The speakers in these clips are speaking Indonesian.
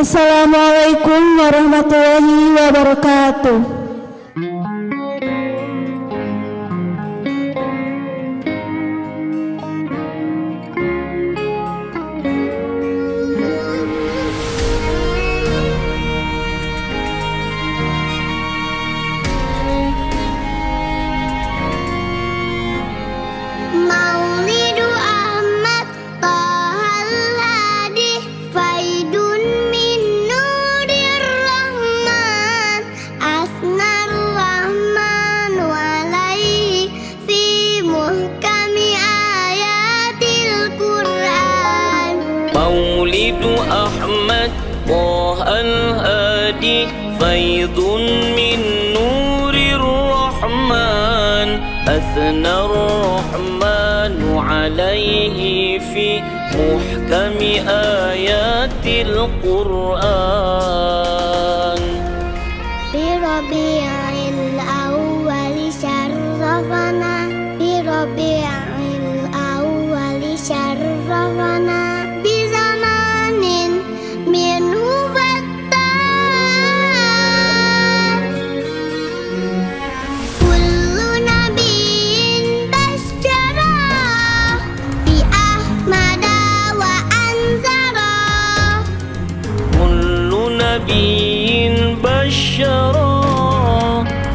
Assalamualaikum warahmatullahi wabarakatuh. Maulidu Ahmad Thahal Hadi Faidun min nurir Rahman Asnar Rahmanu alaihi fi muhkami ayatil Qur'an. Maulidu Ahmad Thahal Hadi Faidun min nurir Rahman Asnar Rahmanu alaihi fi muhkami ayatil Qur'an. Bi Rabi'il awwal syarrafana Bi Rabi'il awwal syarrafana Bi zamanin minhu fattan Kullu nabiyyin basyara Bi Ahmada wa anzara Kullu nabiyyin basyara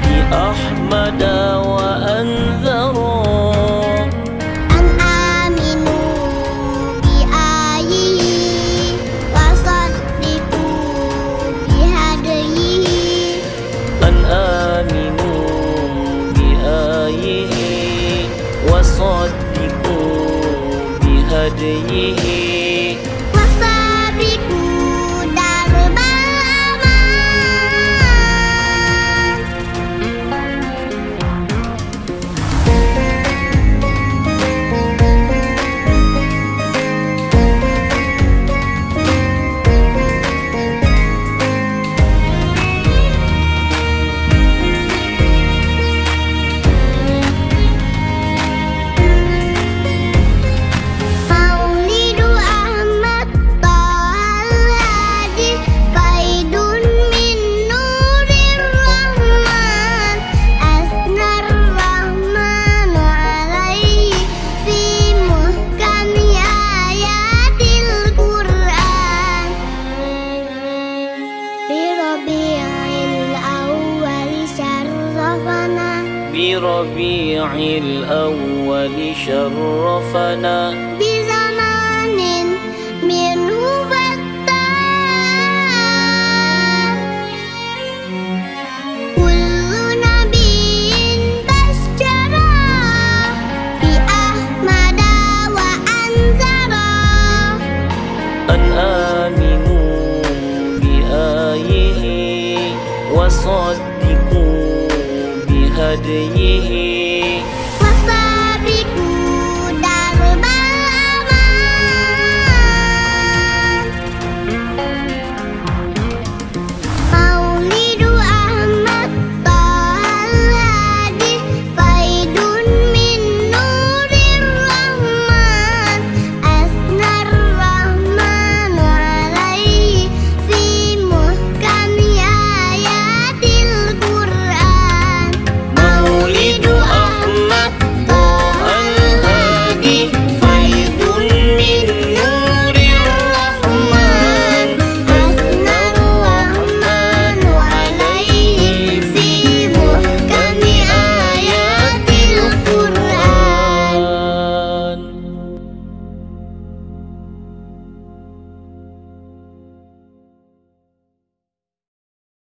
bi Ahmada wa anzara An aminu bi ayyihi wa saddiqu bi hadiyihi an aminu bi ayyihi wa saddiqu bi hadiyihi wasabiqu darbal aman. Maulidu Ahmad Thahal Hadi Faidun min nurir Rahman Asnar Rahmanu alaihi fi muhkami ayatil Qur'an. Bi Rabi'il awwal syarrafana bi Rabi'il awwal syarrafana Bi zamanin minhu fattan Kullu nabiyyin basyara Bi Ahmada wa anzara an aminu bi ayyihi wa saddiqu bi hadiyihi